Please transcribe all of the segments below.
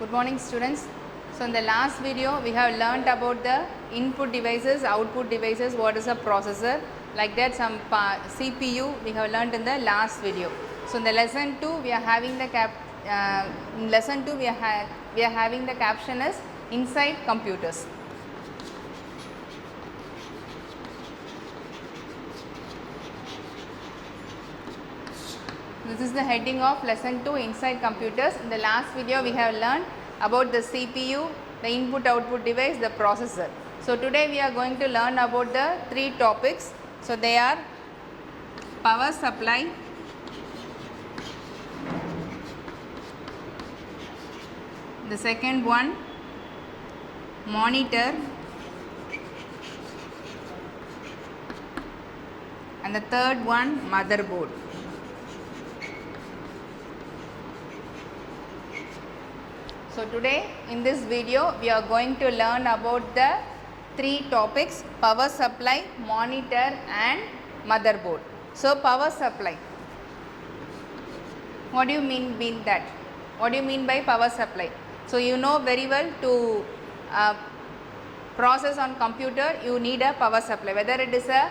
Good morning students. So in the last video we have learnt about the input devices, output devices, what is a processor, like that some CPU we have learnt in the last video. So in the lesson 2 we are having the in lesson 2 we are having the caption as inside computers. This is the heading of lesson 2 inside computers. In the last video we have learned about the CPU, the input output device, the processor. So today we are going to learn about the three topics. So they are power supply, the second one monitor, and the third one motherboard. So today in this video we are going to learn about the three topics: power supply, monitor and motherboard. So power supply, what do you mean that? What do you mean by power supply? So you know very well, to process on computer you need a power supply, whether it is a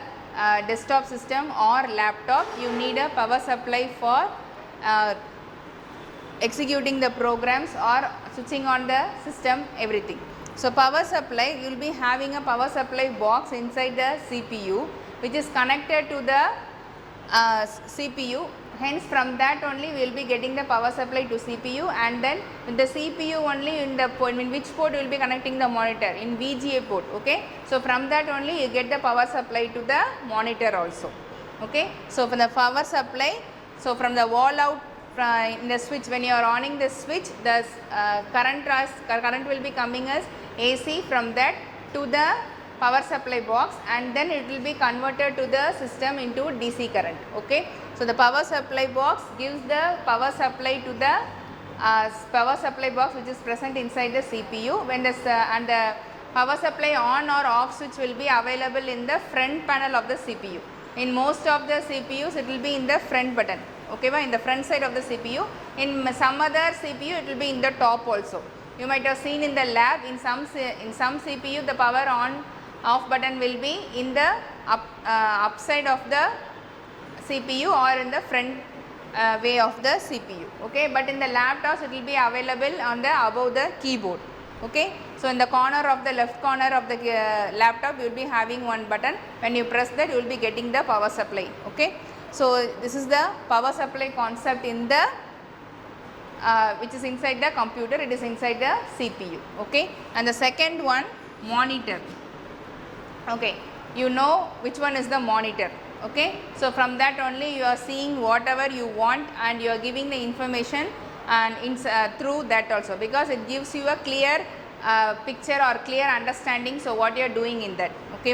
desktop system or laptop, you need a power supply for executing the programs or switching on the system, everything. So power supply, you will be having a power supply box inside the CPU which is connected to the CPU. Hence from that only we will be getting the power supply to CPU, and then with the CPU only in the port, in which port you will be connecting the monitor, in VGA port. Okay, so from that only you get the power supply to the monitor also. Okay, so for the power supply, so from the wall out in the switch, when you are on the switch, the current will be coming as AC from that to the power supply box, and then it will be converted to the system into DC current. Okay, so the power supply box gives the power supply to the power supply box which is present inside the CPU. When the and the power supply on or off switch will be available in the front panel of the CPU. In most of the CPUs it will be in the front button, okay, in the front side of the CPU. In some other CPU it will be in the top also. You might have seen in the lab, in some CPU the power on off button will be in the upside of the CPU or in the front way of the CPU, okay, but in the laptops it will be available on the above the keyboard. Okay, so in the corner of the left corner of the laptop you will be having one button. When you press that you will be getting the power supply. Okay, so this is the power supply concept in the which is inside the computer, it is inside the CPU. Okay, and the second one monitor. Okay, you know which one is the monitor. Okay, so from that only you are seeing whatever you want and you are giving the information and through that also, because it gives you a clear picture or clear understanding, so what you are doing in that. Okay,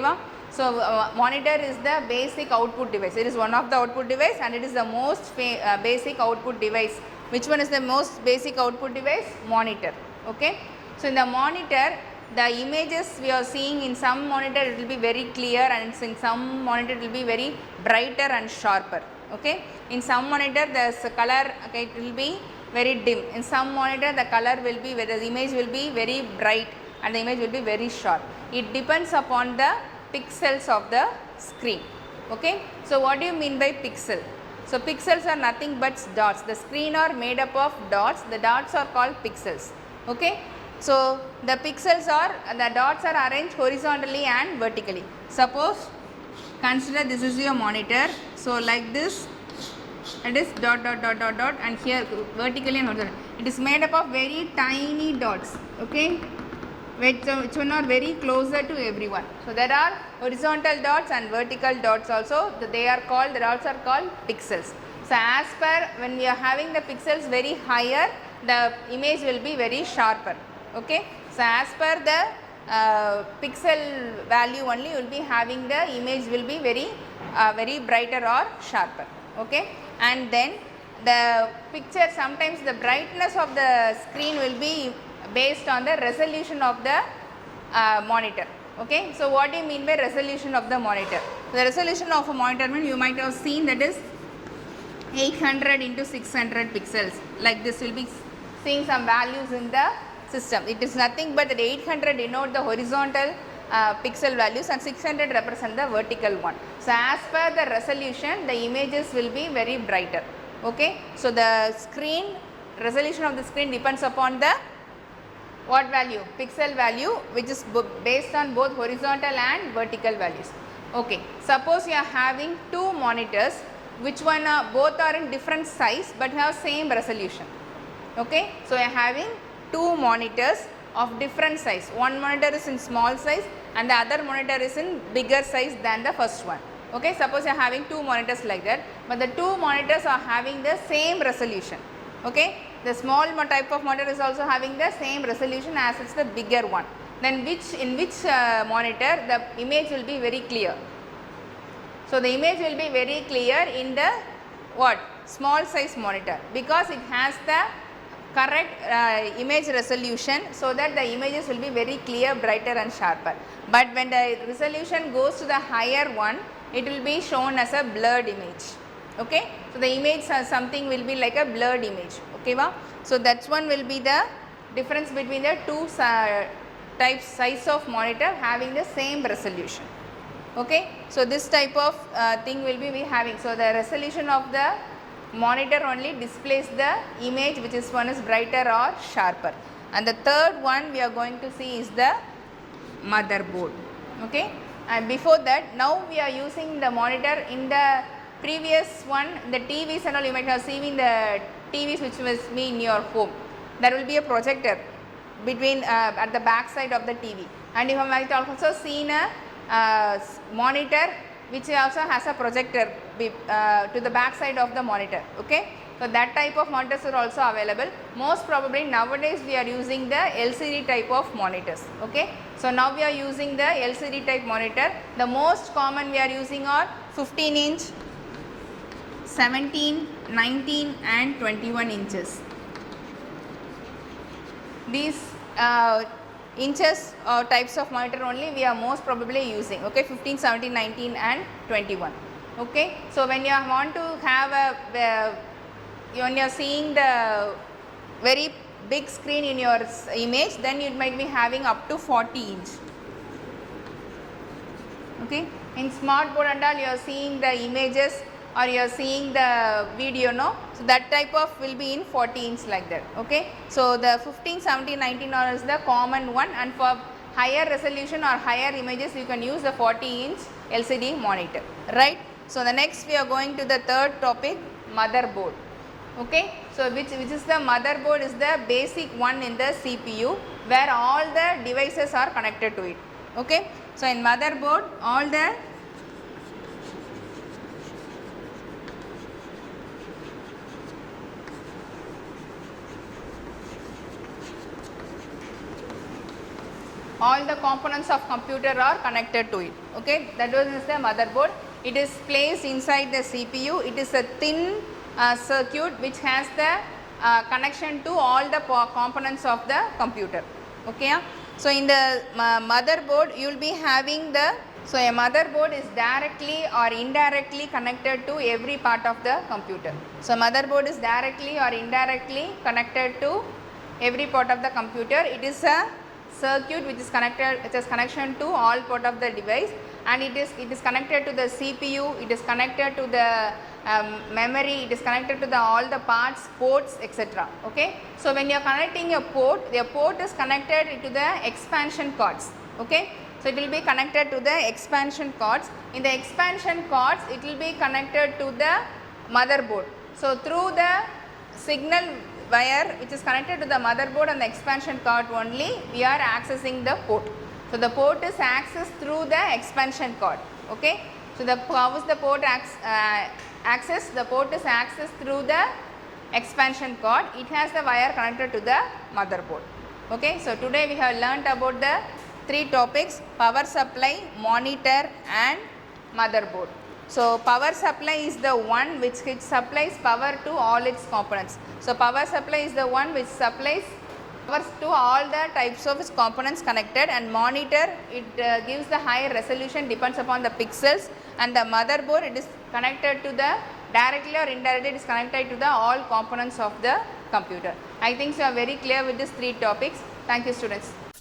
so monitor is the basic output device. It is one of the output device and it is the most basic output device. Which one is the most basic output device? Monitor. Okay, so in the monitor the images we are seeing, in some monitor it will be very clear and in some monitor it will be very brighter and sharper. Okay, in some monitor the color, okay, it will be very dim. In some monitor the color will be, the image will be very bright and the image will be very sharp. It depends upon the pixels of the screen. Okay, so what do you mean by pixel? So pixels are nothing but dots. The screen are made up of dots. The dots are called pixels. Okay, so the pixels are, the dots are arranged horizontally and vertically. Suppose consider this is your monitor. So like this, it is dot dot dot dot dot, and here vertically and horizontally. It is made up of very tiny dots. Okay, which are not very closer to everyone. So there are horizontal dots and vertical dots also. The dots are called pixels. So as per, when we are having the pixels very higher, the image will be very sharper. Okay, so as per the pixel value only you will be having, the image will be very brighter or sharper. Okay, and then the picture, sometimes the brightness of the screen will be based on the resolution of the monitor. Okay, so what do you mean by resolution of the monitor? The resolution of a monitor means, you might have seen, that is 800 into 600 pixels. Like this, will be seeing some values in the system. It is nothing but that 800 denote the horizontal pixel values and 600 represent the vertical one. So as per the resolution, the images will be very brighter. Okay. So the screen resolution of the screen depends upon the what value? Pixel value, which is based on both horizontal and vertical values. Okay. Suppose you are having two monitors, which one are both are in different size but have same resolution. Okay. So you are having two monitors of different size. One monitor is in small size and the other monitor is in bigger size than the first one. Okay. Suppose you are having two monitors like that, but the two monitors are having the same resolution. Okay. The small type of monitor is also having the same resolution as it's the bigger one. Then in which monitor the image will be very clear. So the image will be very clear in the what? Small size monitor, because it has the correct image resolution, so that the images will be very clear, brighter and sharper. But when the resolution goes to the higher one, it will be shown as a blurred image. Okay. So the image something will be like a blurred image. Okay, wow? So that's one will be the difference between the two types size of monitor having the same resolution. Okay. So this type of thing will be we having. So the resolution of the monitor only displays the image, which is one is brighter or sharper. And the third one we are going to see is the motherboard. Okay. And before that, now we are using the monitor. In the previous one, the TVs and all, you might have seen the TVs which was in your home. There will be a projector between at the back side of the TV, and you might also seen a monitor which also has a projector to the back side of the monitor. Okay. So that type of monitors are also available. Most probably nowadays we are using the LCD type of monitors. Okay. So now we are using the LCD type monitor. The most common we are using are 15 inch, 17, 19 and 21 inches. These inches or types of monitor only we are most probably using. Okay, 15, 17, 19 and 21. Okay. So when you want to have when you are seeing the very big screen in your image, then you might be having up to 40 inch. Okay. In smart board and all, you are seeing the images or you are seeing the video, no? So that type of will be in 40 inch like that. Okay. So the 15, 17, 19 is the common one, and for higher resolution or higher images you can use the 40 inch LCD monitor, right? So the next we are going to the third topic, motherboard. Okay. So which is the motherboard is the basic one in the CPU, where all the devices are connected to it. Okay. So in motherboard, all the components of computer are connected to it. Okay. That is the motherboard. It is placed inside the CPU. It is a thin circuit which has the connection to all the components of the computer. Okay. So in the motherboard you will be having the, so a motherboard is directly or indirectly connected to every part of the computer. So motherboard is directly or indirectly connected to every part of the computer. It is a circuit which is connected, it has connection to all part of the device, and it is connected to the CPU, it is connected to the memory, it is connected to the all the parts, ports, etc. Okay. So when you are connecting a port, the port is connected to the expansion cords. Okay. So it will be connected to the expansion cords. In the expansion cords, it will be connected to the motherboard. So through the signal wire which is connected to the motherboard and the expansion cord only, we are accessing the port. So the port is accessed through the expansion cord. Okay. So the how is the port access? The port is accessed through the expansion cord. It has the wire connected to the motherboard. Okay. So today we have learnt about the three topics: power supply, monitor and motherboard. So power supply is the one which supplies power to all its components. So power supply is the one which supplies power to all the types of its components connected, and monitor, it gives the higher resolution, depends upon the pixels, and the motherboard, it is connected to the directly or indirectly, it is connected to the all components of the computer. I think so you are very clear with these three topics. Thank you students.